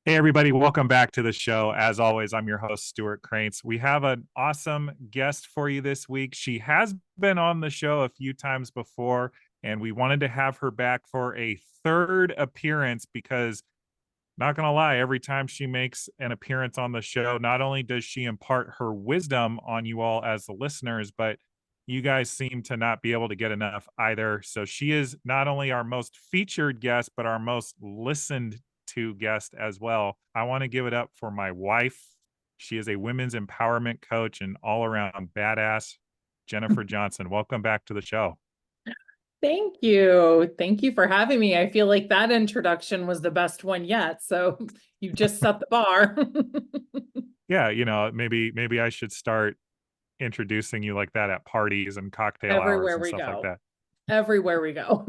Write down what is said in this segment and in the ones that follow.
Hey, everybody, welcome back to the show. As always, I'm your host, Stewart Kraintz. We have an awesome guest for you this week. She has been on the show a few times before, and we wanted to have her back for a third appearance because, not going to lie, every time she makes an appearance on the show, not only does she impart her wisdom on you all as the listeners, but you guys seem to not be able to get enough either. So she is not only our most featured guest, but our most listened to guest as well. I want to give it up for my wife. She is a women's empowerment coach and all around badass, Jennifer Johnson. Welcome back to the show. Thank you. Thank you for having me. I feel like that introduction was the best one yet. So you just set the bar. Yeah, maybe I should start introducing you like that at parties and cocktail hours Everywhere and we stuff like go. that. Everywhere we go.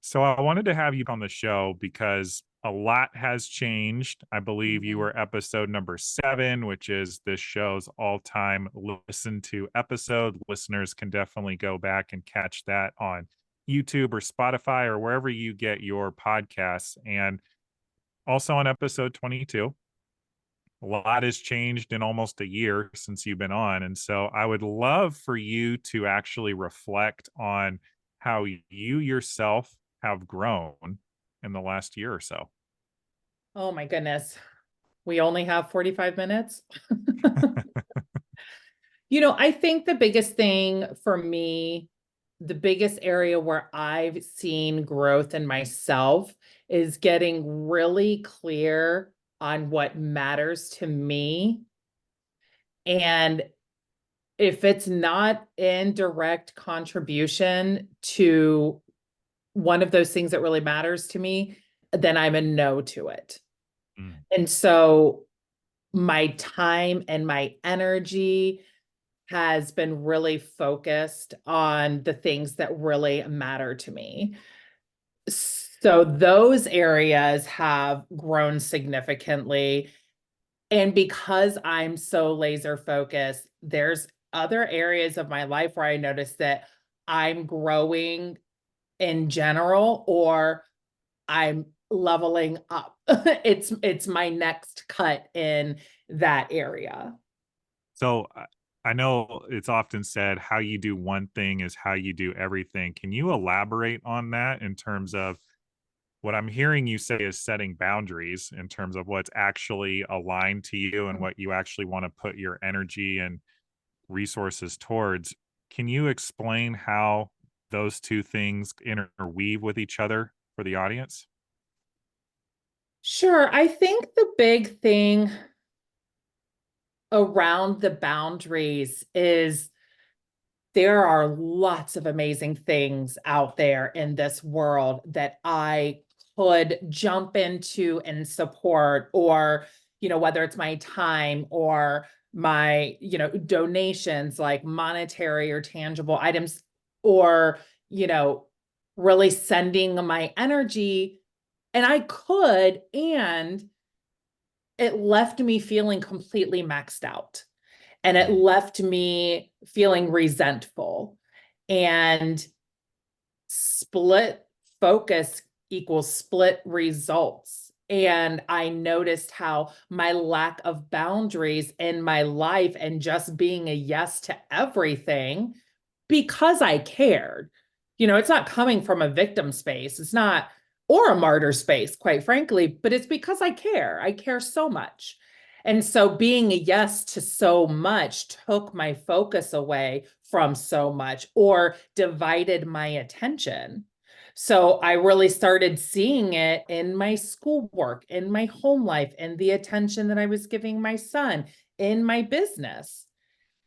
So I wanted to have you on the show because a lot has changed. I believe you Mhm. were episode number 7, which is this show's all-time listen to episode. Listeners can definitely go back and catch that on YouTube or Spotify or wherever you get your podcasts. And also on episode 22. A lot has changed in almost a year since you've been on. And so I would love for you to actually reflect on how you yourself have grown in the last year or so. Oh my goodness. We only have 45 minutes. I think the biggest thing for me, the biggest area where I've seen growth in myself is getting really clear on what matters to me. And if it's not in direct contribution to one of those things that really matters to me, then I'm a no to it. Mm. And so my time and my energy has been really focused on the things that really matter to me. So those areas have grown significantly. And because I'm so laser focused, there's other areas of my life where I notice that I'm growing in general or I'm leveling up. It's my next cut in that area. So I know it's often said how you do one thing is how you do everything. Can you elaborate on that in terms of what I'm hearing you say is setting boundaries in terms of what's actually aligned to you and what you actually want to put your energy and resources towards? Can you explain how those two things interweave with each other for the audience? Sure. I think the big thing around the boundaries is there are lots of amazing things out there in this world that I could jump into and support, or, whether it's my time or my, donations, like monetary or tangible items, or, you know, really sending my energy. And I could, and it left me feeling completely maxed out. And it Mm. left me feeling resentful. And split focus equals split results. And I noticed how my lack of boundaries in my life and just being a yes to everything because I cared. It's not coming from a victim space. It's not, or a martyr space, quite frankly, but it's because I care. I care so much. And so being a yes to so much took my focus away from so much or divided my attention. So I really started seeing it in my schoolwork, in my home life, in the attention that I was giving my son, in my business.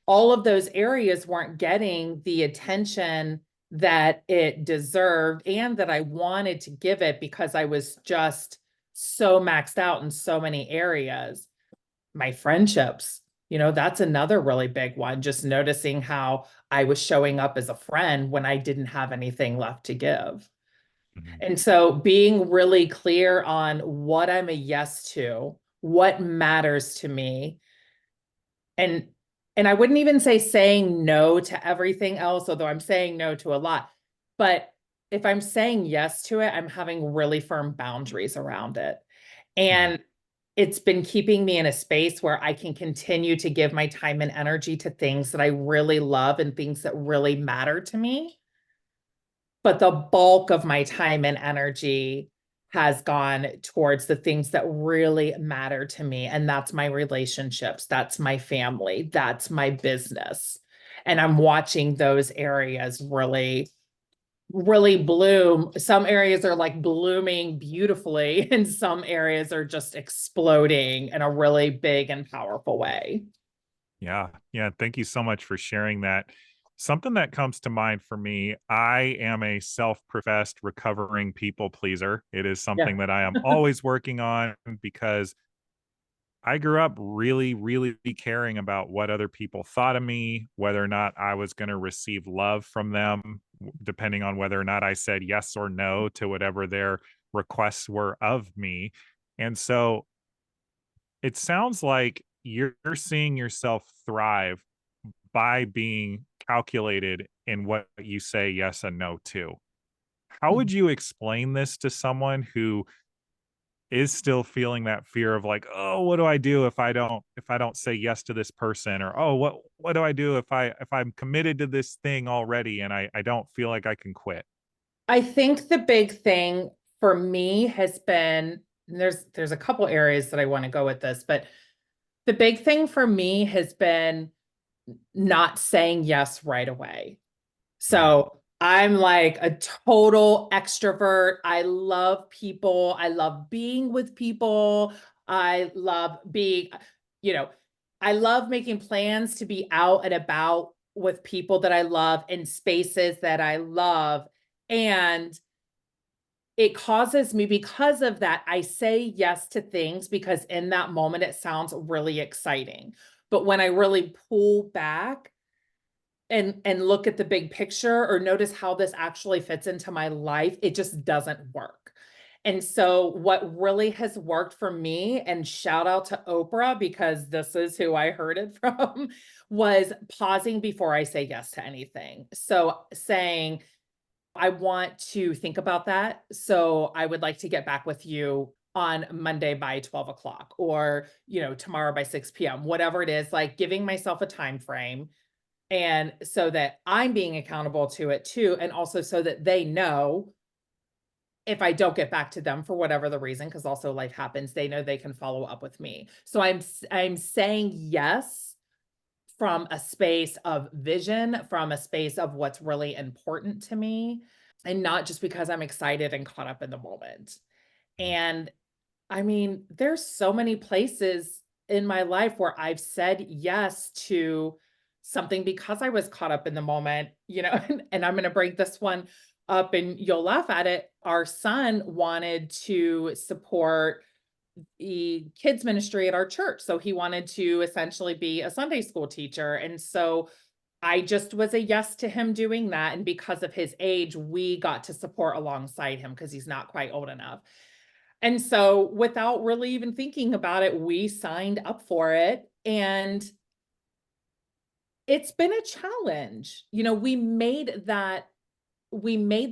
All of those areas weren't getting the attention that it deserved and that I wanted to give it because I was just so maxed out in so many areas. My friendships, that's another really big one. Just noticing how I was showing up as a friend when I didn't have anything left to give. Mhm. And so being really clear on what I'm a yes to, what matters to me, and I wouldn't even say saying no to everything else, although I'm saying no to a lot, but if I'm saying yes to it, I'm having really firm boundaries around it. And it's been keeping me in a space where I can continue to give my time and energy to things that I really love and things that really matter to me. But the bulk of my time and energy has gone towards the things that really matter to me. And that's my relationships, that's my family, that's my business. And I'm watching those areas really bloom. Some areas are like blooming beautifully, and some areas are just exploding in a really big and powerful way. Yeah. Yeah. Thank you so much for sharing that. Something that comes to mind for me, I am a self professed recovering people pleaser. It is Yeah. something that I am always working on because I grew up really, really caring about what other people thought of me, whether or not I was going to receive love from them, depending on whether or not I said yes or no to whatever their requests were of me. And so it sounds like you're seeing yourself thrive by being calculated in what you say yes and no to. How would you explain this to someone who is still feeling that fear of like, "Oh, what do I do if I don't say yes to this person?" Or, "Oh, what do I do if I'm committed to this thing already and I don't feel like I can quit?" I think the big thing for me has been, and there's a couple areas that I want to go with this, but the big thing for me has been not saying yes right away. Mm, So I'm like a total extrovert. I love people. I love being with people. I love being, you know, I love making plans to be out and about with people that I love in spaces that I love. And it causes me, because of that, I say yes to things because in that moment it sounds really exciting. But when I really pull back and look at the big picture or notice how this actually fits into my life, it just doesn't work. And so what really has worked for me, and shout out to Oprah because this is who I heard it from, was pausing before I say yes to anything. So saying, I want to think about that. So I would like to get back with you on Monday by 12 o'clock, or, tomorrow by 6 p.m., whatever it is, like giving myself a time frame. And so that I'm being accountable to it too. And also so that they know if I don't get back to them for whatever the reason, because also life happens, they know they can follow up with me. So I'm saying yes from a space of vision, from a space of what's really important to me, and not just because I'm excited and caught up in the moment. mm, And I mean, there's so many places in my life where I've said yes to something because I was caught up in the moment, and I'm going to bring this one up and you'll laugh at it. Our son wanted to support the kids ministry at our church. So he wanted to essentially be a Sunday school teacher. And so I just was a yes to him doing that. And because of his age, we got to support alongside him because he's not quite old enough. And so without really even thinking about it, we signed up for it. And it's been a challenge. We made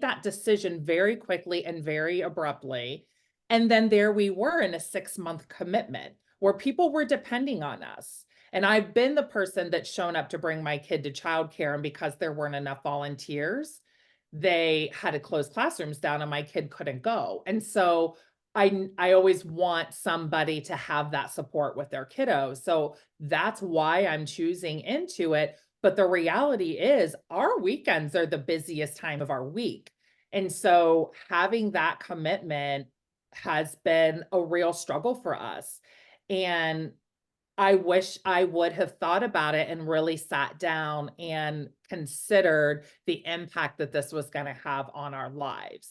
that decision very quickly and very abruptly. And then there we were in a 6-month commitment where people were depending on us. And I've been the person that's shown up to bring my kid to childcare. And because there weren't enough volunteers, they had to close classrooms down and my kid couldn't go. And so I always want somebody to have that support with their kiddo. So that's why I'm choosing into it. But the reality is, our weekends are the busiest time of our week. And so having that commitment has been a real struggle for us. And I wish I would have thought about it and really sat down and considered the impact that this was going to have on our lives.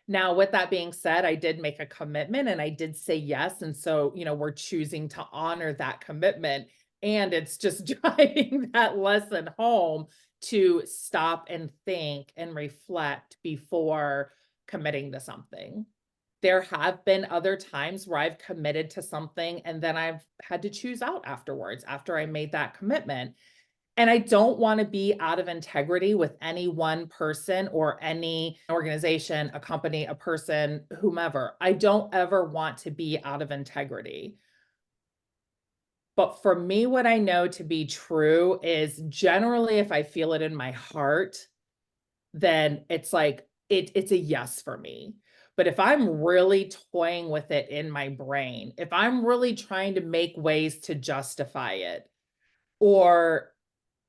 Now, with that being said, I did make a commitment and I did say yes. And so, we're choosing to honor that commitment. And it's just driving that lesson home to stop and think and reflect before committing to something. There have been other times where I've committed to something and then I've had to choose out afterwards, after I made that commitment. And I don't want to be out of integrity with any one person or any organization, a company, a person, whomever. I don't ever want to be out of integrity. But for me, what I know to be true is generally, if I feel it in my heart, then it's like it's a yes for me. But if I'm really toying with it in my brain, if I'm really trying to make ways to justify it, or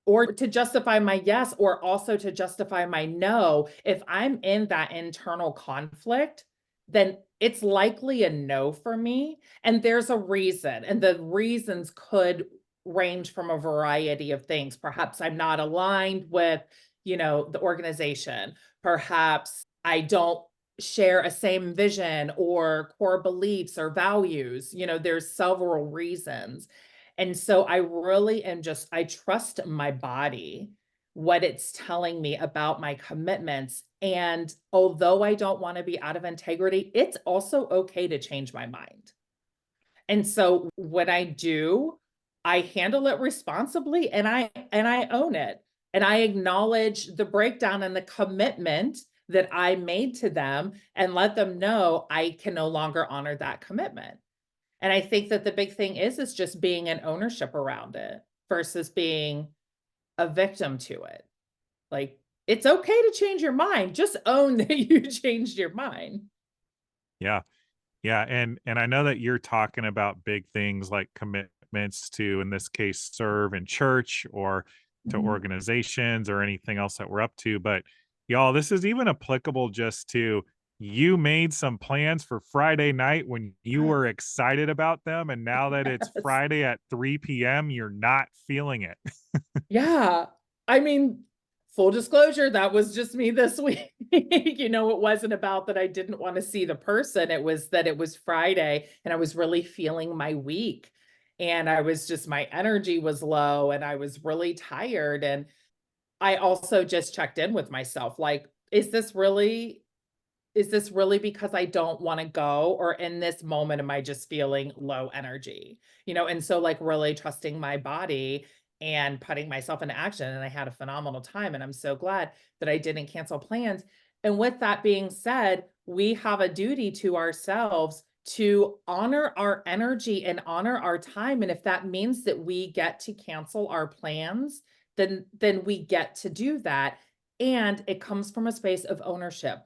to justify my yes, or also to justify my no, if I'm in that internal conflict, then it's likely a no for me. And there's a reason. And the reasons could range from a variety of things. Perhaps I'm not aligned with, the organization. Perhaps I don't share a same vision or core beliefs or values. There's several reasons. And so I really am I trust my body, what it's telling me about my commitments. And although I don't want to be out of integrity, it's also okay to change my mind. And so when I do, I handle it responsibly, and I own it. And I acknowledge the breakdown and the commitment that I made to them, and let them know I can no longer honor that commitment. And I think that the big thing is just being an ownership around it versus being a victim to it. Like, it's okay to change your mind. Just own that you changed your mind. Yeah. Yeah, and I know that you're talking about big things like commitments to, in this case, serve in church or to Mhm. organizations or anything else that we're up to, but y'all, this is even applicable just to you made some plans for Friday night when you were excited about them, and now that it's Yes. Friday at 3 p.m., you're not feeling it. Yeah. I mean, full disclosure, that was just me this week. It wasn't about that I didn't want to see the person. It was that it was Friday and I was really feeling my week. And my energy was low and I was really tired. And I also just checked in with myself, like, is this really because I don't want to go, or in this moment am I just feeling low energy? And so, like, really trusting my body and putting myself into action, and I had a phenomenal time, and I'm so glad that I didn't cancel plans. And with that being said, we have a duty to ourselves to honor our energy and honor our time, and if that means that we get to cancel our plans, then we get to do that. And it comes from a space of ownership.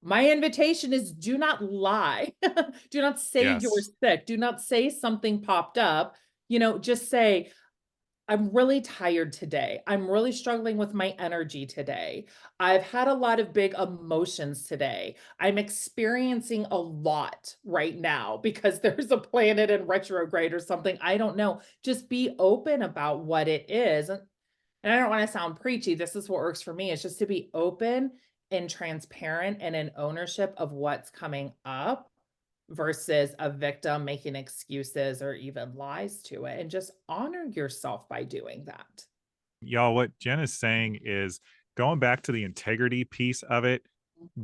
My invitation is, do not lie. Do not say you're Yes. sick. Do not say something popped up. Just say, I'm really tired today. I'm really struggling with my energy today. I've had a lot of big emotions today. I'm experiencing a lot right now because there's a planet in retrograde or something. I don't know. Just be open about what it is. And I don't want to sound preachy. This is what works for me. It's just to be open and transparent and in ownership of what's coming up versus a victim making excuses or even lies to it. And just honor yourself by doing that. Y'all, what Jen is saying is going back to the integrity piece of it,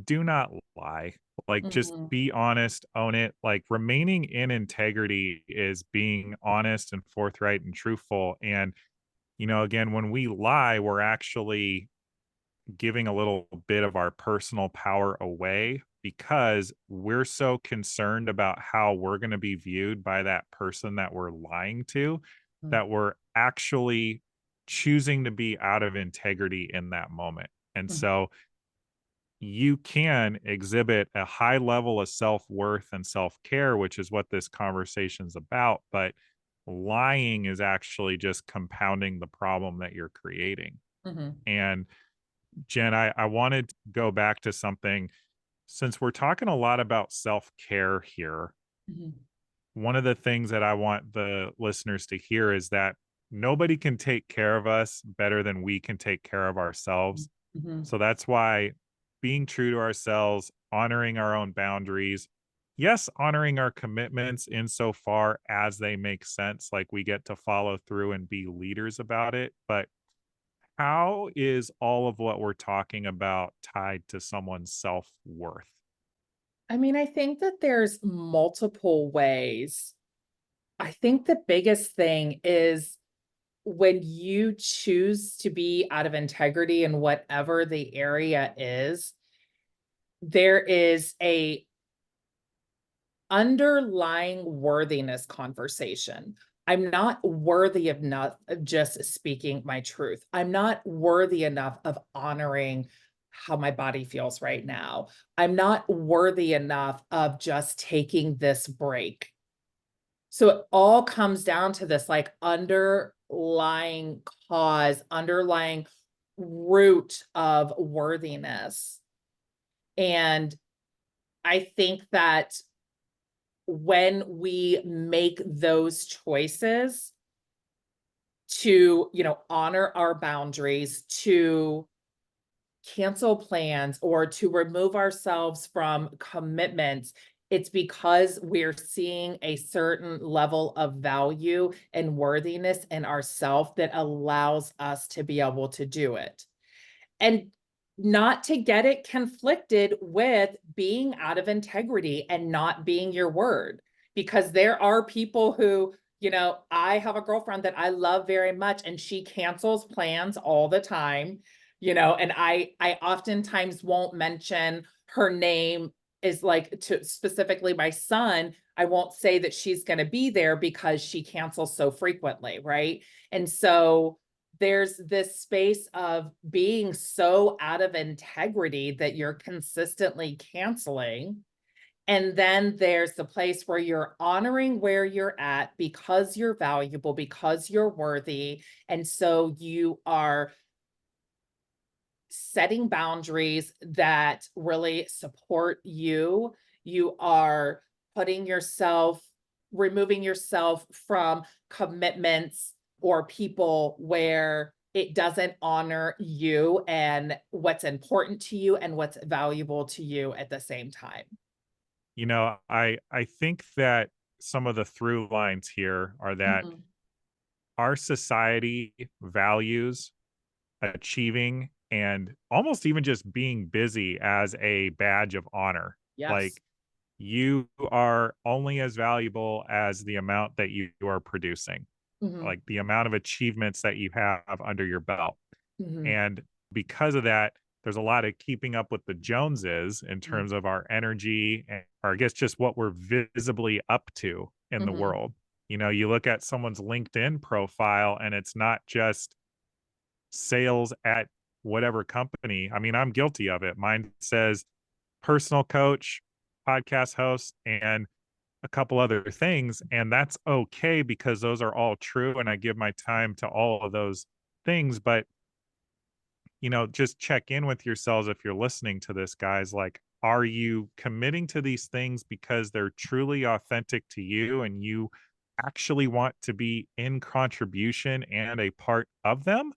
do not lie. Like, just Mhm. be honest, own it. Like, remaining in integrity is being honest and forthright and truthful. And, again, when we lie, we're actually giving a little bit of our personal power away because we're so concerned about how we're going to be viewed by that person that we're lying to, Mm, that we're actually choosing to be out of integrity in that moment. And mm, so you can exhibit a high level of self-worth and self-care, which is what this conversation's about, but lying is actually just compounding the problem that you're creating. mhm, And Jen, I wanted to go back to something since we're talking a lot about self-care here. mhm, One of the things that I want the listeners to hear is that nobody can take care of us better than we can take care of mhm, ourselves. mhm, So that's why being true to ourselves, honoring our own boundaries, yes, honoring our commitments insofar as they make sense, like we get to follow through and be leaders about it. But how is all of what we're talking about tied to someone's self-worth? I mean, I think that there's multiple ways. I think the biggest thing is when you choose to be out of integrity in whatever the area is, there is a underlying worthiness conversation. I'm not worthy enough of just speaking my truth. I'm not worthy enough of honoring how my body feels right now. I'm not worthy enough of just taking this break. So it all comes down to this like underlying cause, underlying root of worthiness. And I think that when we make those choices to, honor our boundaries, to cancel plans, or to remove ourselves from commitments, it's because we're seeing a certain level of value and worthiness in ourselves that allows us to be able to do it. And not to get it conflicted with being out of integrity and not being your word. Because there are people who, I have a girlfriend that I love very much, and she cancels plans all the time, and I oftentimes won't mention her name, is like, to specifically my son. I won't say that she's going to be there because she cancels so frequently, right? And so there's this space of being so out of integrity that you're consistently canceling. And then there's the place where you're honoring where you're at because you're valuable, because you're worthy. And so you are setting boundaries that really support you. You are removing yourself from commitments or people where it doesn't honor you and what's important to you and what's valuable to you at the same time. I think that some of the through lines here are that Mhm. our society values achieving and almost even just being busy as a badge of honor. Yes. Like, you are only as valuable as the amount that you are producing, Mhm. like the amount of achievements that you have under your belt. Mhm. And because of that, there's a lot of keeping up with the Joneses in Mhm. terms of our energy, or I guess just what we're visibly up to in the Mhm. world. You look at someone's LinkedIn profile and it's not just sales at whatever company. I mean, I'm guilty of it. Mine says personal coach, podcast host, and a couple other things. And that's okay because those are all true. And I give my time to all of those things. But, just check in with yourselves if you're listening to this, guys. Like, are you committing to these things because they're truly authentic to you and you actually want to be in contribution and a part of them?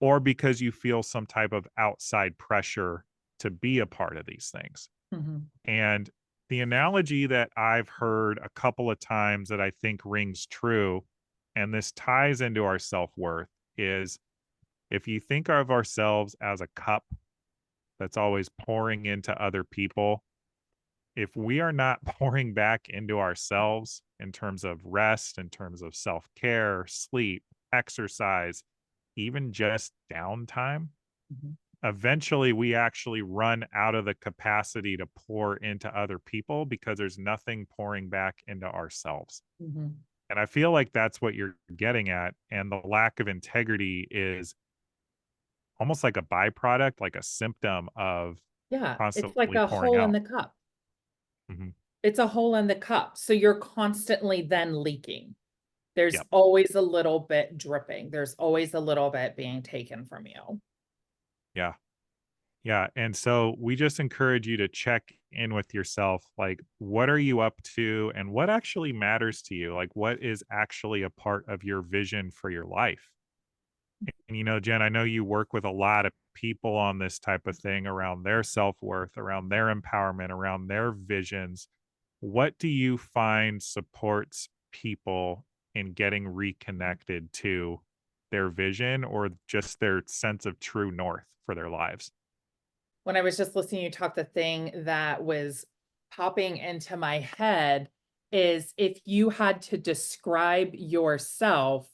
Or because you feel some type of outside pressure to be a part of these things? Mhm. And the analogy that I've heard a couple of times that I think rings true, and this ties into our self worth, is if you think of ourselves as a cup that's always pouring into other people, if we are not pouring back into ourselves in terms of rest, in terms of self care, sleep, exercise, even just downtime, Mhm. eventually we actually run out of the capacity to pour into other people because there's nothing pouring back into ourselves. Mhm. And I feel like that's what you're getting at. And the lack of integrity is almost like a byproduct, like a symptom of Yeah, it's like constantly a pouring hole in out. the cup. Mhm. It's a hole in the cup. So you're constantly then leaking. There's Yep. always a little bit dripping. There's always a little bit being taken from you. Yeah. Yeah. And so we just encourage you to check in with yourself. Like, what are you up to and what actually matters to you? Like, what is actually a part of your vision for your life? And, Jen, I know you work with a lot of people on this type of thing around their self worth, around their empowerment, around their visions. What do you find supports people in getting reconnected to their vision or just their sense of true north for their lives? When I was just listening to you talk, the thing that was popping into my head is if you had to describe yourself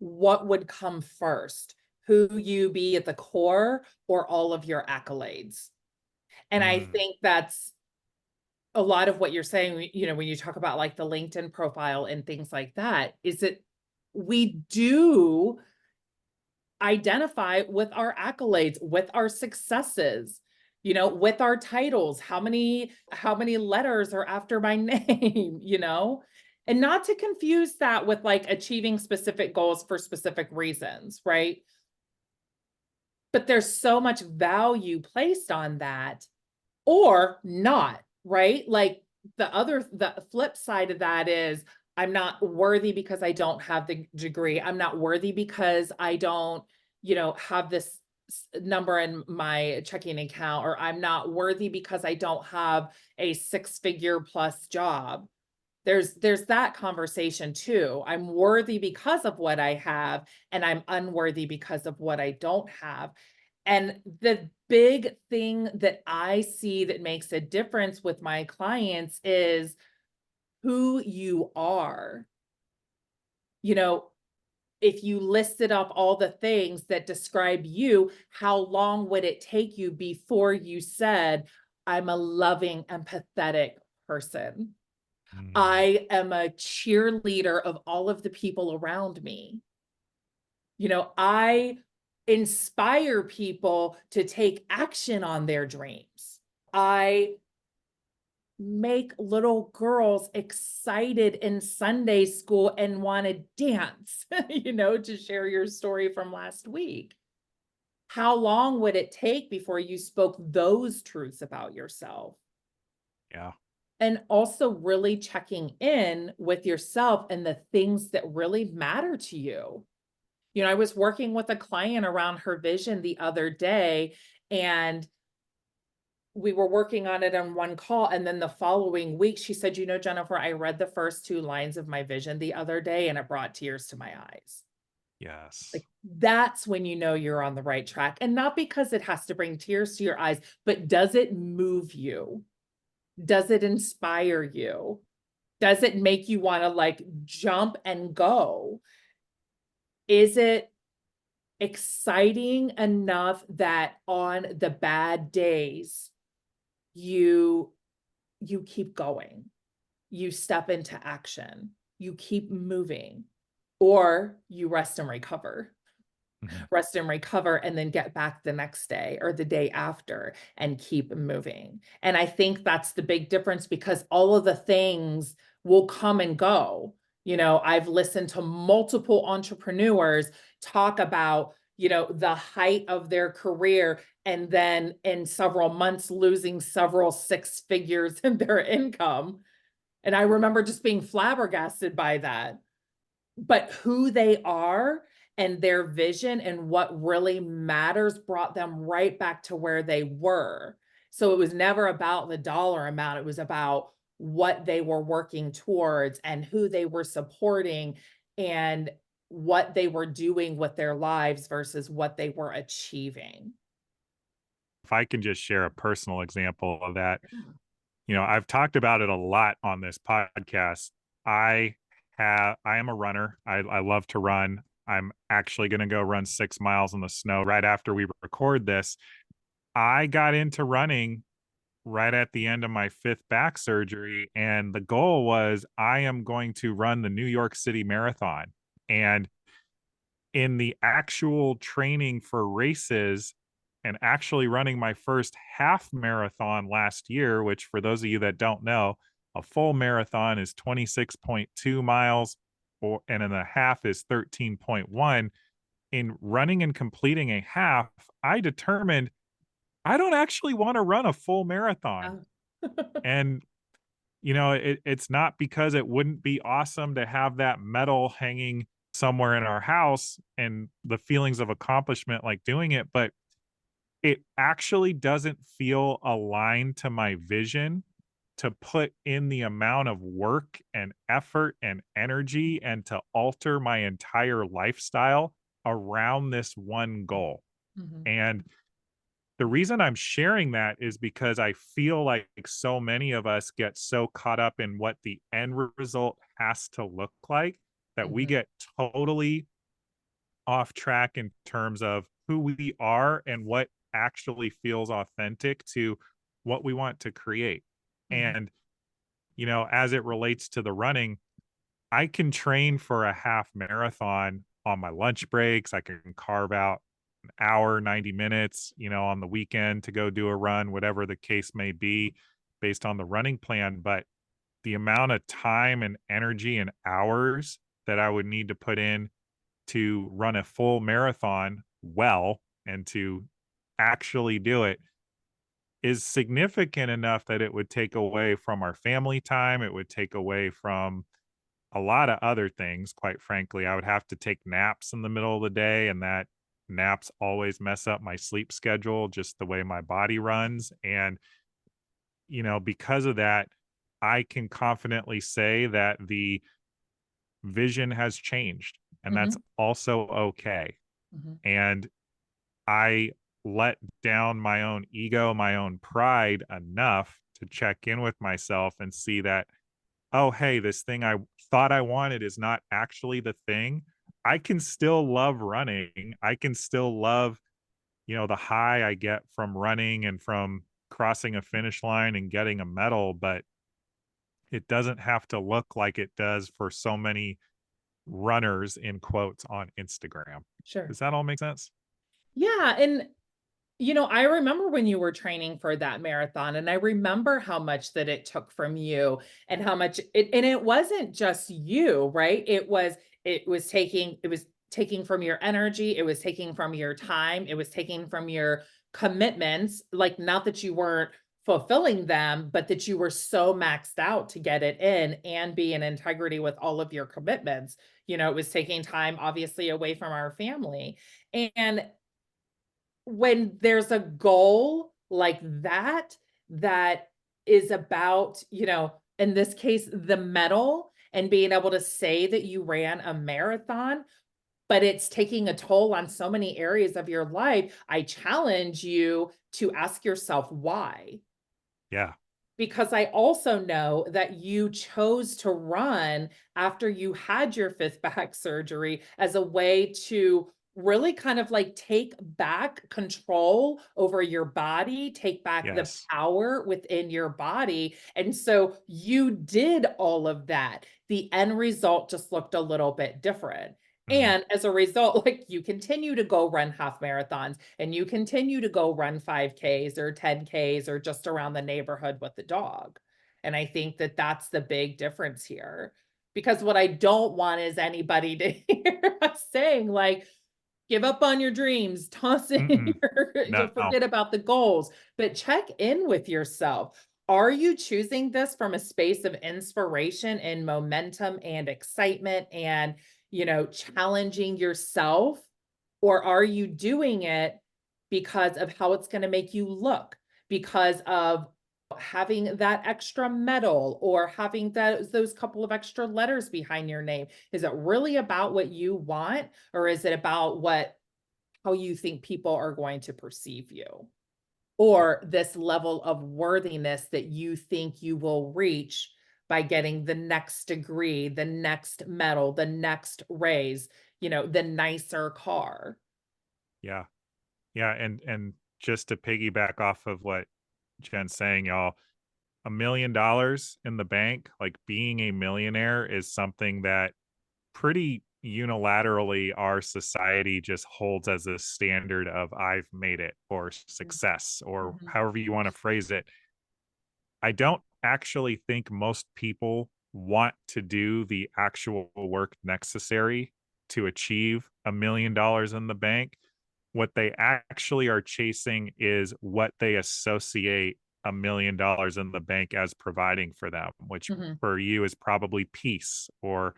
what would come first? Who you be at the core or all of your accolades? And I Mm, think that's a lot of what you're saying, you know, when you talk about like the LinkedIn profile and things like that, is that we do identify with our accolades, with our successes, you know, with our titles. How many letters are after my name, you know? And not to confuse that with like achieving specific goals for specific reasons, right? But there's so much value placed on that or not, right? Like the flip side of that is I'm not worthy because I don't have the degree. I'm not worthy because I don't, you know, have this number in my checking account, or I'm not worthy because I don't have a six-figure plus job. There's that conversation too. I'm worthy because of what I have, and I'm unworthy because of what I don't have. And the big thing that I see that makes a difference with my clients is who you are. You know, if you listed up all the things that describe you, how long would it take you before you said, I'm a loving, empathetic person? mm. I am a cheerleader of all of the people around me. You know, I inspire people to take action on their dreams. I make little girls excited in Sunday school and want to dance, you know, to share your story from last week. How long would it take before you spoke those truths about yourself? Yeah. And also really checking in with yourself and the things that really matter to you. You know, I was working with a client around her vision the other day, and we were working on it on one call. And then the following week, she said, you know, Jennifer, I read the first two lines of my vision the other day and it brought tears to my eyes. Yes. Like, that's when you know you're on the right track. And not because it has to bring tears to your eyes, but does it move you? Does it inspire you? Does it make you want to like jump and go? Is it exciting enough that on the bad days you keep going, you step into action, you keep moving, or you Mhm. rest and recover, and then get back the next day or the day after and keep moving. And I think that's the big difference, because all of the things will come and go. You know, I've listened to multiple entrepreneurs talk about, you know, the height of their career and then in several months losing several six figures in their income. And I remember just being flabbergasted by that. But who they are and their vision and what really matters brought them right back to where they were. So it was never about the dollar amount. It was about what they were working towards and who they were supporting and what they were doing with their lives versus what they were achieving. If I can just share a personal example of that, you know, I've talked about it a lot on this podcast. I I am a runner. I love to run. I'm actually going to go run 6 miles in the snow right after we record this. I got into running right at the end of my fifth back surgery. And the goal was I am going to run the New York City Marathon. And in the actual training for races and actually running my first half marathon last year, which for those of you that don't know, a full marathon is 26.2 miles and then a half is 13.1. In running and completing a half, I determined I don't actually want to run a full marathon. Oh. And you know, it's not because it wouldn't be awesome to have that medal hanging somewhere in our house and the feelings of accomplishment like doing it, but it actually doesn't feel aligned to my vision to put in the amount of work and effort and energy and to alter my entire lifestyle around this one goal. Mhm. And the reason I'm sharing that is because I feel like so many of us get so caught up in what the end result has to look like that we Mhm. get totally off track in terms of who we are and what actually feels authentic to what we want to create. Mhm. And, as it relates to the running, I can train for a half marathon on my lunch breaks. I can carve out an hour, 90 minutes, on the weekend to go do a run, whatever the case may be based on the running plan. But the amount of time and energy and hours that I would need to put in to run a full marathon well and to actually do it is significant enough that it would take away from our family time. It would take away from a lot of other things, quite frankly. I would have to take naps in the middle of the day, and that naps always mess up my sleep schedule, just the way my body runs. And, because of that, I can confidently say that the vision has changed, and that's Mhm. also okay. Mhm. And I let down my own ego, my own pride enough to check in with myself and see that, oh, hey, this thing I thought I wanted is not actually the thing. I can still love running. I can still love, the high I get from running and from crossing a finish line and getting a medal, but it doesn't have to look like it does for so many runners in quotes on Instagram. Sure. Does that all make sense? Yeah, and I remember when you were training for that marathon, and I remember how much that it took from you and how much it wasn't just you, right? It was taking from your energy, it was taking from your time, it was taking from your commitments, like not that you weren't fulfilling them, but that you were so maxed out to get it in and be in integrity with all of your commitments. It was taking time obviously away from our family. And when there's a goal like that, that is about, in this case, the medal and being able to say that you ran a marathon, but it's taking a toll on so many areas of your life, I challenge you to ask yourself why. Yeah. Because I also know that you chose to run after you had your fifth back surgery as a way to really kind of like take back control over your body, take back the Yes. power within your body. And so you did all of that. The end result just looked a little bit different. Mhm. And as a result, like you continue to go run half marathons and you continue to go run 5Ks or 10Ks or just around the neighborhood with the dog. And I think that that's the big difference here. Because what I don't want is anybody to hear us saying, like, give up on your dreams, toss in Mm-mm. you No. forget about the goals, but check in with yourself. Are you choosing this from a space of inspiration and momentum and excitement and, challenging yourself? Or are you doing it because of how it's going to make you look? Because of having that extra medal or having those couple of extra letters behind your name? Is it really about what you want, or is it about how you think people are going to perceive you? Or this level of worthiness that you think you will reach by getting the next degree, the next medal, the next raise, the nicer car. Yeah. Yeah, and just to piggyback off of what Jen's saying, y'all, $1 million in the bank, like being a millionaire is something that pretty unilaterally our society just holds as a standard of I've made it or success or Mhm. however you want to phrase it. I don't actually think most people want to do the actual work necessary to achieve $1 million in the bank. What they actually are chasing is what they associate $1 million in the bank as providing for them, which Mhm. for you is probably peace or,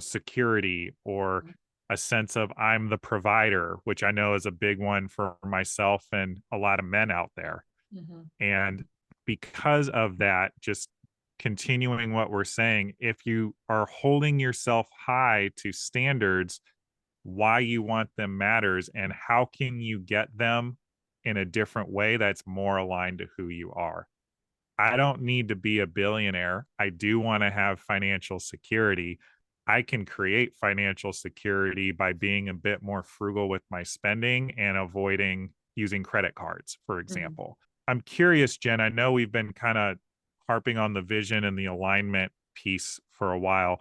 security or a sense of I'm the provider, which I know is a big one for myself and a lot of men out there. Mhm. And because of that, just continuing what we're saying, if you are holding yourself high to standards, why you want them matters and how can you get them in a different way that's more aligned to who you are. I don't need to be a billionaire. I do want to have financial security. I can create financial security by being a bit more frugal with my spending and avoiding using credit cards, for Mhm. example. I'm curious, Jen, I know we've been kind of harping on the vision and the alignment piece for a while.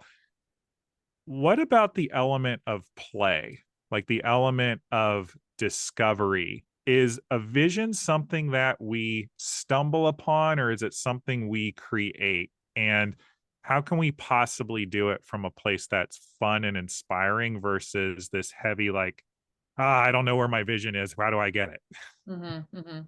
What about the element of play? Like the element of discovery? Is a vision something that we stumble upon, or is it something we create? And how can we possibly do it from a place that's fun and inspiring versus this heavy, like, ah, I don't know where my vision is. How do I get it? Mhm, mhm.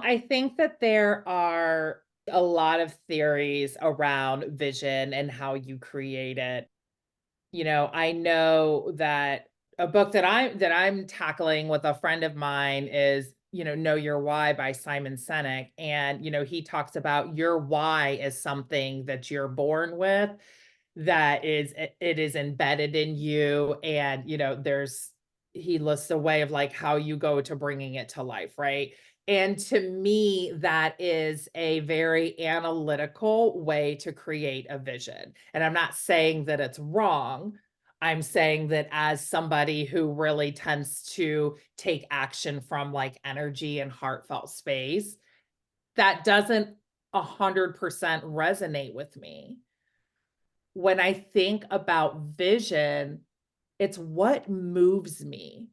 I think that there are a lot of theories around vision and how you create it. I know that a book that I'm tackling with a friend of mine is, Know Your Why by Simon Sinek. And, he talks about your why is something that you're born with, that it is embedded in you. And, he lists a way of like how you go to bringing it to life, right? And to me, that is a very analytical way to create a vision. And I'm not saying that it's wrong. I'm saying that as somebody who really tends to take action from like energy and heartfelt space, that doesn't 100% resonate with me. When I think about vision, it's what moves me,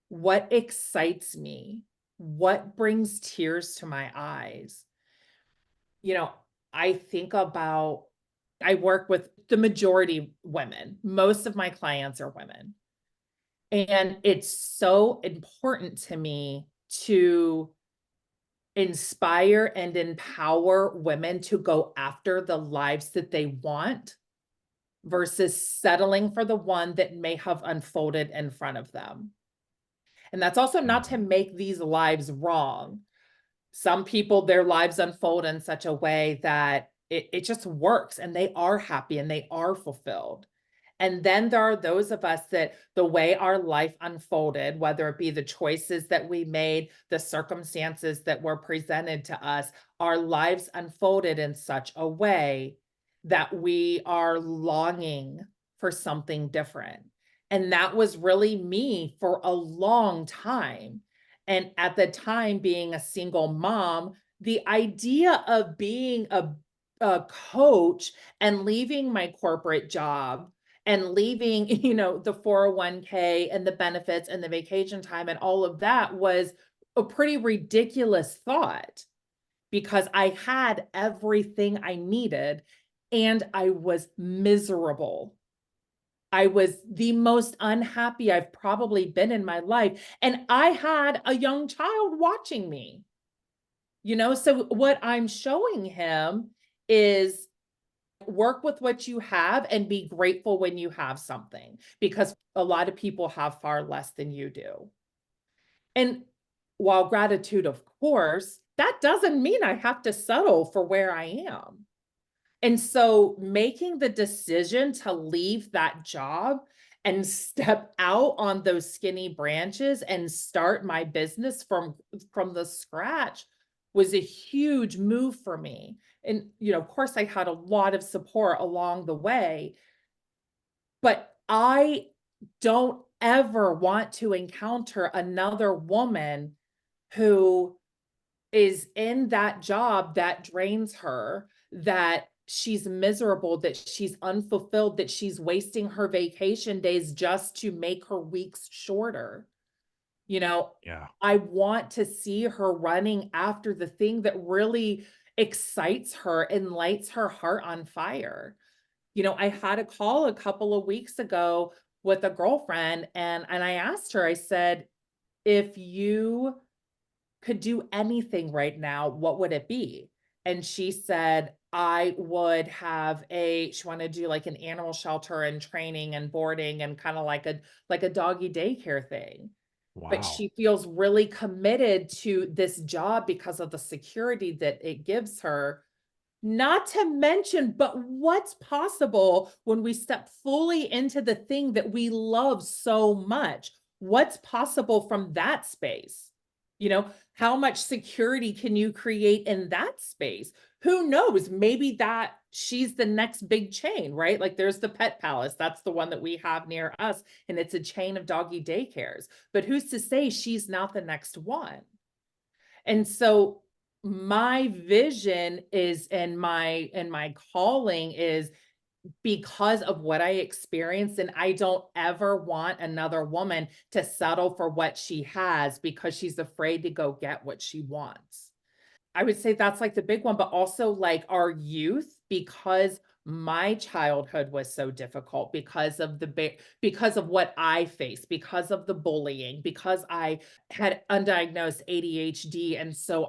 what excites me, what brings tears to my eyes. You know, I think about I work with the majority women. Most of my clients are women. And it's so important to me to inspire and empower women to go after the lives that they want versus settling for the one that may have unfolded in front of them. And that's also not to Mhm. make these lives wrong. Some people, their lives unfold in such a way that it just works and they are happy and they are fulfilled. And then there are those of us that the way our life unfolded, whether it be the choices that we made, the circumstances that were presented to us, our lives unfolded in such a way that we are longing for something different. And that was really me for a long time. And at the time, being a single mom, the idea of being a coach and leaving my corporate job and leaving, the 401k and the benefits and the vacation time and all of that was a pretty ridiculous thought because I had everything I needed and I was miserable. I was the most unhappy I've probably been in my life. And I had a young child watching me, So what I'm showing him is work with what you have and be grateful when you have something because a lot of people have far less than you do. And while gratitude, of course, that doesn't mean I have to settle for where I am. And so making the decision to leave that job and step out on those skinny branches and start my business from the scratch was a huge move for me. And of course I had a lot of support along the way, but I don't ever want to encounter another woman who is in that job that drains her, that she's miserable, that she's unfulfilled, that she's wasting her vacation days just to make her weeks shorter. You know, Yeah. I want to see her running after the thing that really excites her and lights her heart on fire. I had a call a couple of weeks ago with a girlfriend and I asked her, I said, if you could do anything right now, what would it be? And she said, I would have she wanted to do like an animal shelter and training and boarding and kind of like a doggy daycare thing. But Wow. she feels really committed to this job because of the security that it gives her. Not to mention, but what's possible when we step fully into the thing that we love so much? What's possible from that space? How much security can you create in that space? who knows? Maybe that she's the next big chain, right? Like there's the Pet Palace. That's the one that we have near us, and it's a chain of doggy daycares. But who's to say she's not the next one? And so my vision is, and my calling is, because of what I experienced, and I don't ever want another woman to settle for what she has because she's afraid to go get what she wants. I would say that's like the big one, but also like our youth, because my childhood was so difficult because of because of what I faced, because of the bullying, because I had undiagnosed ADHD. And so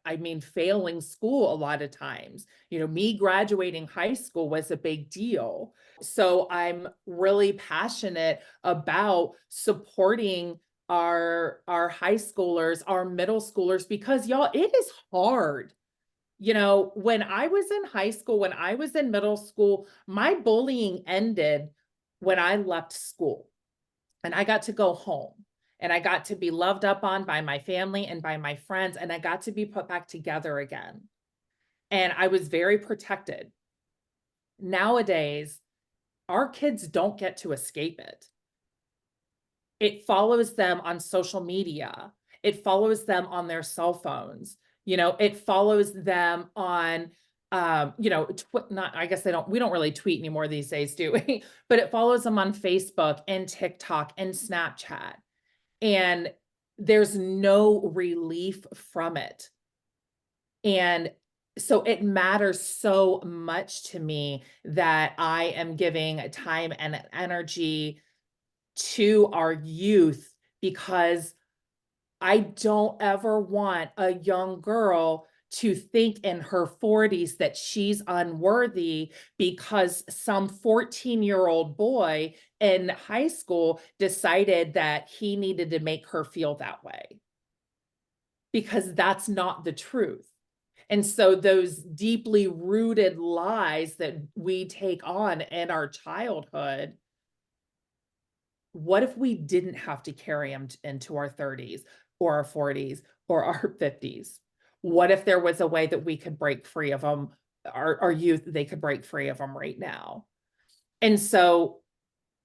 I mean, failing school a lot of times. You know, me graduating high school was a big deal. So I'm really passionate about supporting our high schoolers, our middle schoolers, because y'all, it is hard. You know, when I was in high school, when I was in middle school, my bullying ended when I left school and I got to go home and I got to be loved up on by my family and by my friends, and I got to be put back together again. And I was very protected. Nowadays, our kids don't get to escape it. It follows them on social media. It follows them on their cell phones. You know, it follows them on, you know, not, I guess we don't really tweet anymore these days, do we? But it follows them on Facebook and TikTok and Snapchat. And there's no relief from it. And so it matters so much to me that I am giving time and energy to our youth, because I don't ever want a young girl to think in her 40s that she's unworthy because some 14-year-old boy in high school decided that he needed to make her feel that way, because that's not the truth. And so those deeply rooted lies that we take on in our childhood, what if we didn't have to carry them into our 30s or our 40s or our 50s? What if there was a way that we could break free of them, our youth, they could break free of them right now? And so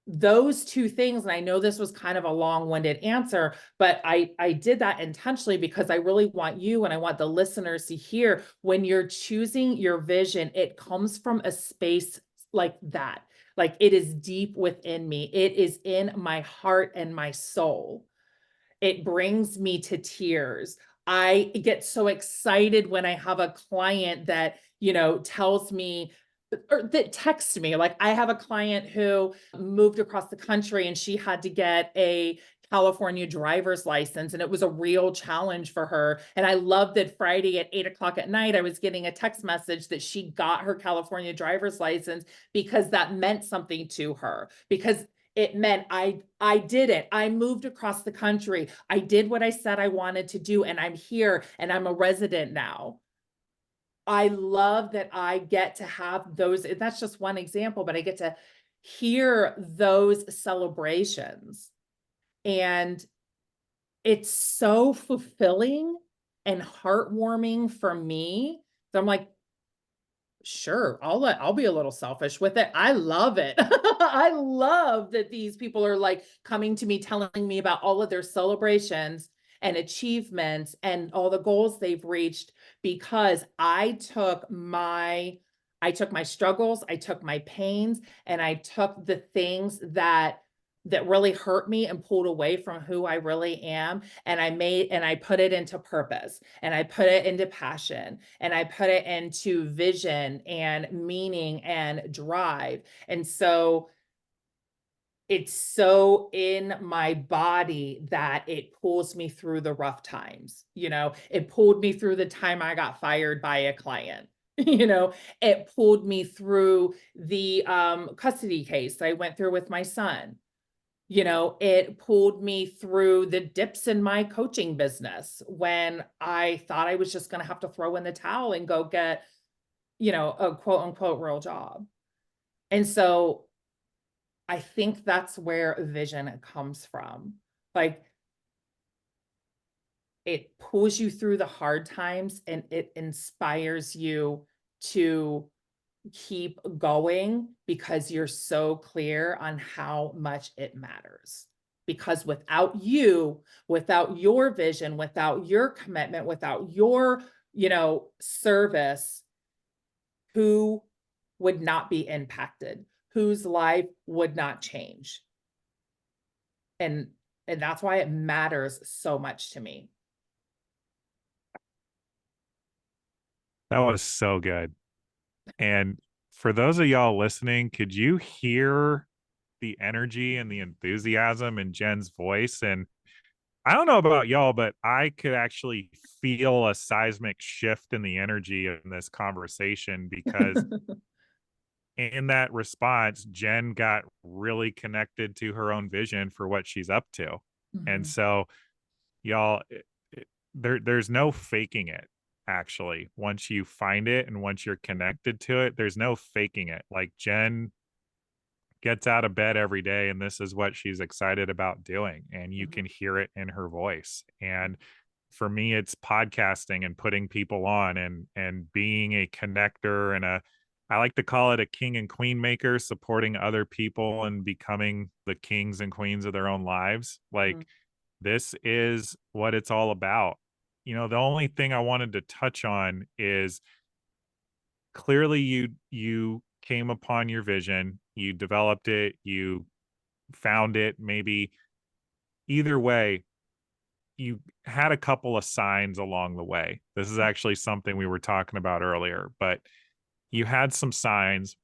those two things, and I know this was kind of a long-winded answer, but I did that intentionally because I really want you and I want the listeners to hear, when you're choosing your vision, it comes from a space like that. Like, it is deep within me. It is in my heart and my soul. It brings me to tears. I get so excited when I have a client that, you know, tells me, or that texts me. Like, I have a client who moved across the country and she had to get a California driver's license, and it was a real challenge for her. And I loved that Friday at 8 o'clock at night, I was getting a text message that she got her California driver's license, because that meant something to her, because it meant I did it. I moved across the country. I did what I said I wanted to do, and I'm here and I'm a resident now. I love that I get to have those. That's just one example, but I get to hear those celebrations. And it's so fulfilling and heartwarming for me. So I'm like, sure, I'll be a little selfish with it. I love it. I love that these people are like coming to me, telling me about all of their celebrations and achievements and all the goals they've reached, because I took my struggles, I took my pains, and I took the things that really hurt me and pulled away from who I really am, and I put it into purpose, and I put it into passion, and I put it into vision and meaning and drive. And so it's so in my body that it pulls me through the rough times. You know, it pulled me through the time I got fired by a client. You know, it pulled me through the custody case I went through with my son. You know, it pulled me through the dips in my coaching business when I thought I was just going to have to throw in the towel and go get, you know, a quote unquote real job. And so I think that's where vision comes from. Like, it pulls you through the hard times and it inspires you to keep going because you're so clear on how much it matters. Because without you, without your vision, without your commitment, without your, service, who would not be impacted, whose life would not change. And that's why it matters so much to me. That was so good. And for those of y'all listening, could you hear the energy and the enthusiasm in Jen's voice? And I don't know about y'all, but I could actually feel a seismic shift in the energy in this conversation because in that response, Jen got really connected to her own vision for what she's up to. And Mhm. so, y'all, there's no faking it. Actually, once you find it and once you're connected to it, there's no faking it. Like Jen gets out of bed every day and this is what she's excited about doing, and you Mhm. can hear it in her voice. And for me, it's podcasting and putting people on and being a connector and a, I like to call it a king and queen maker, supporting other people and becoming the kings and queens of their own lives. Mhm. Like, this is what it's all about. The only thing I wanted to touch on is clearly you came upon your vision, you developed it, you found it, maybe either way, you had a couple of signs along the way. This is actually something we were talking about earlier, but you had some signs,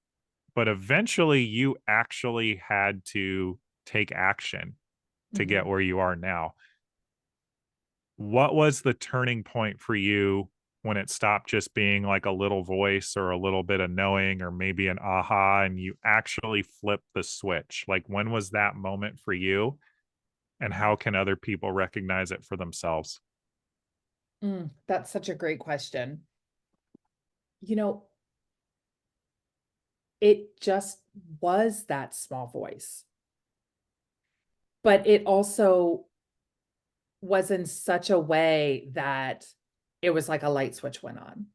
but eventually you actually had to take action to get Mhm. where you are now. What was the turning point for you when it stopped just being like a little voice or a little bit of knowing or maybe an aha and you actually flipped the switch? Like, when was that moment for you, and how can other people recognize it for themselves? That's such a great question. You know, it just was that small voice, but it also was in such a way that it was like a light switch went on.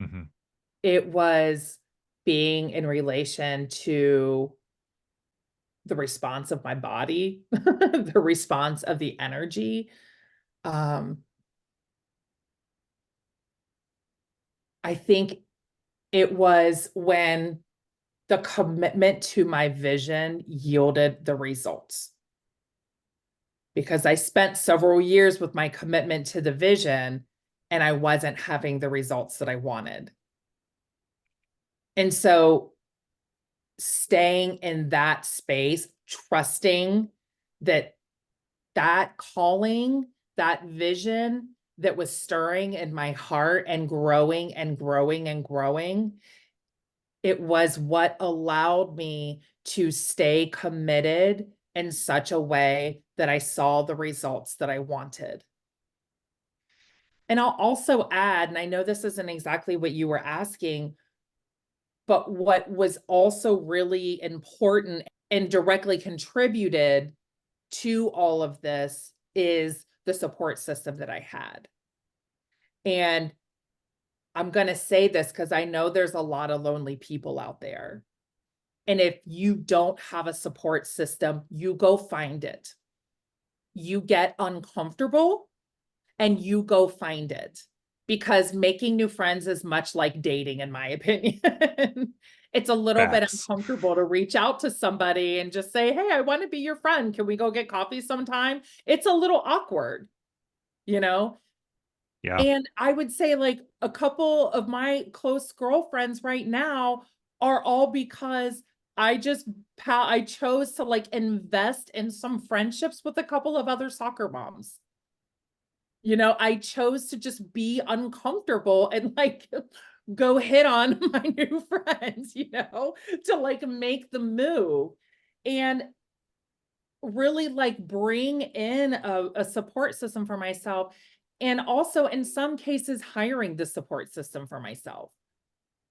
Mhm. It was being in relation to the response of my body, the response of the energy. Um, I think it was when the commitment to my vision yielded the results. Because I spent several years with my commitment to the vision and I wasn't having the results that I wanted. And so staying in that space, trusting that that calling, that vision that was stirring in my heart and growing and growing and growing, it was what allowed me to stay committed in such a way that I saw the results that I wanted. And I'll also add, and I know this isn't exactly what you were asking, but what was also really important and directly contributed to all of this is the support system that I had. And I'm going to say this because I know there's a lot of lonely people out there. And if you don't have a support system, you go find it. You get uncomfortable and you go find it, because making new friends is much like dating, in my opinion. It's a little bit Facts. uncomfortable to reach out to somebody and just say, hey, I want to be your friend. Can we go get coffee sometime? It's a little awkward, you know? Yeah. And I would say like a couple of my close girlfriends right now are all because I just I chose to like invest in some friendships with a couple of other soccer moms. I chose to just be uncomfortable and like go hit on my new friends, to like make the move and really like bring in a support system for myself. And also, in some cases, hiring the support system for myself.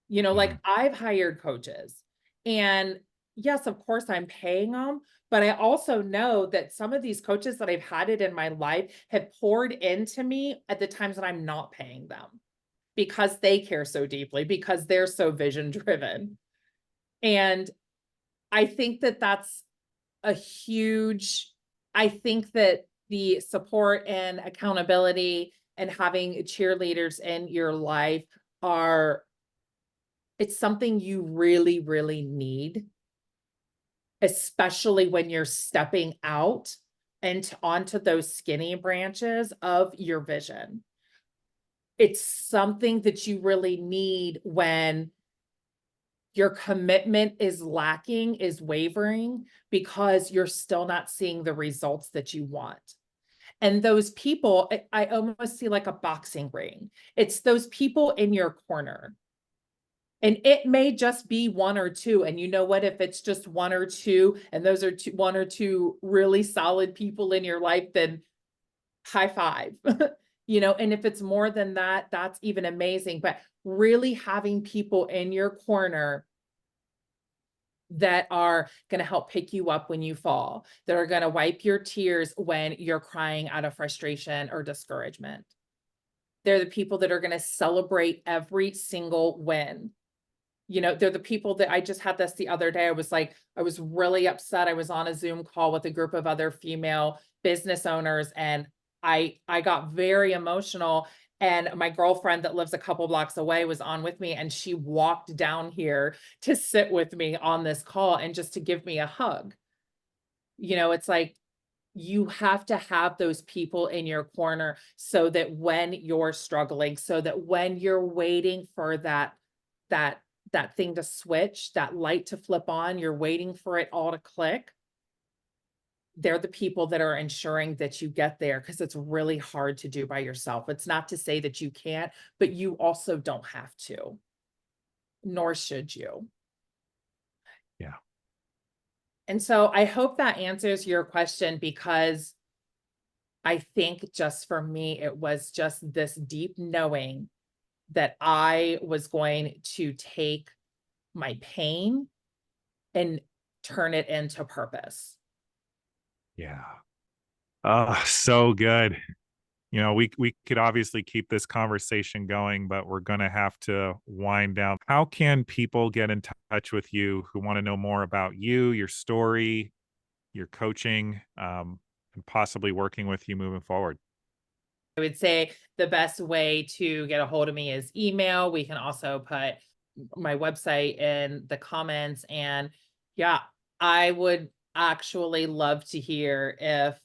Like Mhm. I've hired coaches and yes, of course I'm paying them, but I also know that some of these coaches that I've had it in my life have poured into me at the times that I'm not paying them because they care so deeply, because they're so vision driven. And I think that that's a huge, I think that the support and accountability and having cheerleaders in your life are, it's something you really, really need, especially when you're stepping out and onto those skinny branches of your vision. It's something that you really need when your commitment is lacking, is wavering, because you're still not seeing the results that you want. And those people, I almost see like a boxing ring. It's those people in your corner. And it may just be one or two. And you know what? If it's just one or two, and those are one or two really solid people in your life, then high five. And if it's more than that, that's even amazing. But really having people in your corner that are going to help pick you up when you fall, that are going to wipe your tears when you're crying out of frustration or discouragement. They're the people that are going to celebrate every single win. They're the people that, I just had this the other day. I was really upset. I was on a Zoom call with a group of other female business owners, and I got very emotional. And my girlfriend that lives a couple blocks away was on with me, and she walked down here to sit with me on this call and just to give me a hug. It's like, you have to have those people in your corner so that when you're struggling, so that when you're waiting for that that thing to switch, that light to flip on, you're waiting for it all to click. They're the people that are ensuring that you get there, because it's really hard to do by yourself. It's not to say that you can't, but you also don't have to, nor should you. Yeah. And so I hope that answers your question, because I think just for me, it was just this deep knowing that I was going to take my pain and turn it into purpose. Yeah. Oh, so good. We could obviously keep this conversation going, but we're going to have to wind down. How can people get in touch with you who want to know more about you, your story, your coaching, and possibly working with you moving forward? I would say the best way to get a hold of me is email. We can also put my website in the comments. And yeah, I would actually love to hear if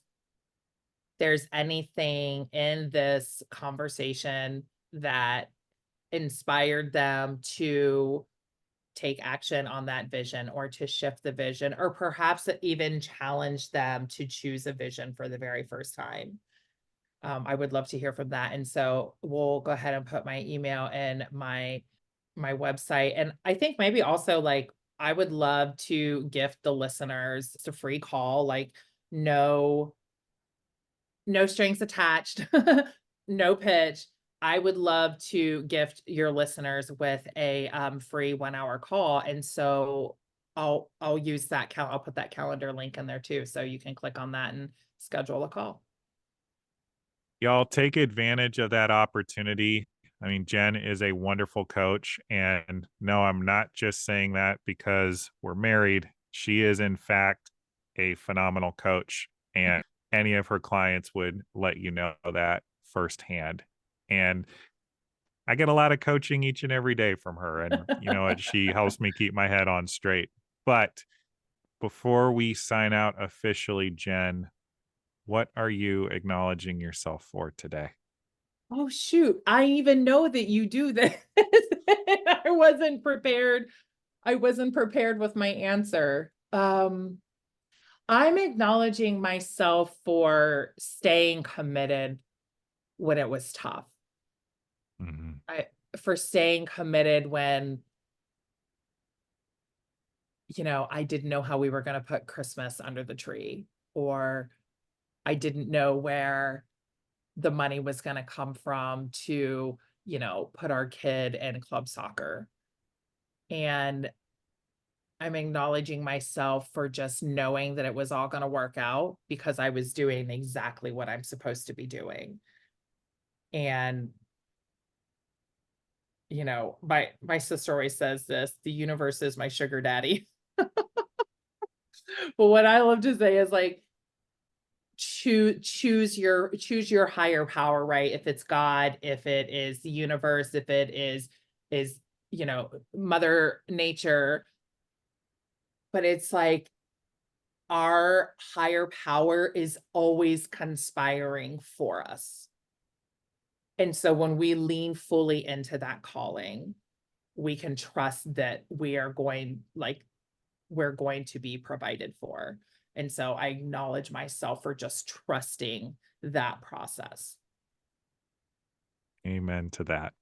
there's anything in this conversation that inspired them to take action on that vision, or to shift the vision, or perhaps even challenge them to choose a vision for the very first time. I would love to hear from that. And so we'll go ahead and put my email and my website. And I think maybe also, like, I would love to gift the listeners a free call, like, no no strings attached, no pitch. I would love to gift your listeners with a free 1 hour call. And so I'll use that I'll put that calendar link in there too. So you can click on that and schedule a call. Y'all take advantage of that opportunity. I mean, Jen is a wonderful coach. And no, I'm not just saying that because we're married. She is, in fact, a phenomenal coach. And any of her clients would let you know that firsthand. And I get a lot of coaching each and every day from her. And you know what? She helps me keep my head on straight. But before we sign out officially, Jen, what are you acknowledging yourself for today? Oh, shoot. I even know that you do this. I wasn't prepared. I wasn't prepared with my answer. I'm acknowledging myself for staying committed when it was tough. Mhm. For staying committed when, I didn't know how we were going to put Christmas under the tree, or I didn't know where the money was going to come from to, put our kid in club soccer. And I'm acknowledging myself for just knowing that it was all going to work out because I was doing exactly what I'm supposed to be doing. And my sister always says this, the universe is my sugar daddy. But what I love to say is like, choose your higher power, right? If it's God, if it is the universe, if it is mother nature. But it's like our higher power is always conspiring for us. And so when we lean fully into that calling, we can trust that we're going to be provided for. And so I acknowledge myself for just trusting that process. Amen to that.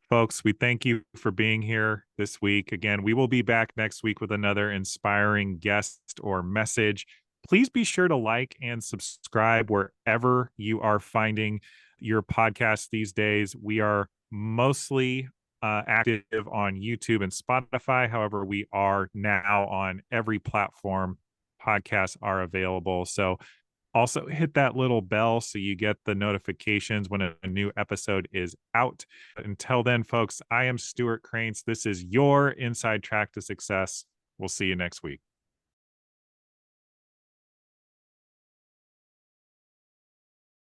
Folks, we thank you for being here this week. Again, we will be back next week with another inspiring guest or message. Please be sure to like and subscribe wherever you are finding your podcast these days. We are mostly active on YouTube and Spotify. However, we are now on every platform podcasts are available. So also, hit that little bell so you get the notifications when a new episode is out. Until then, folks, I am Stewart Kraintz. This is your inside track to success. We'll see you next week.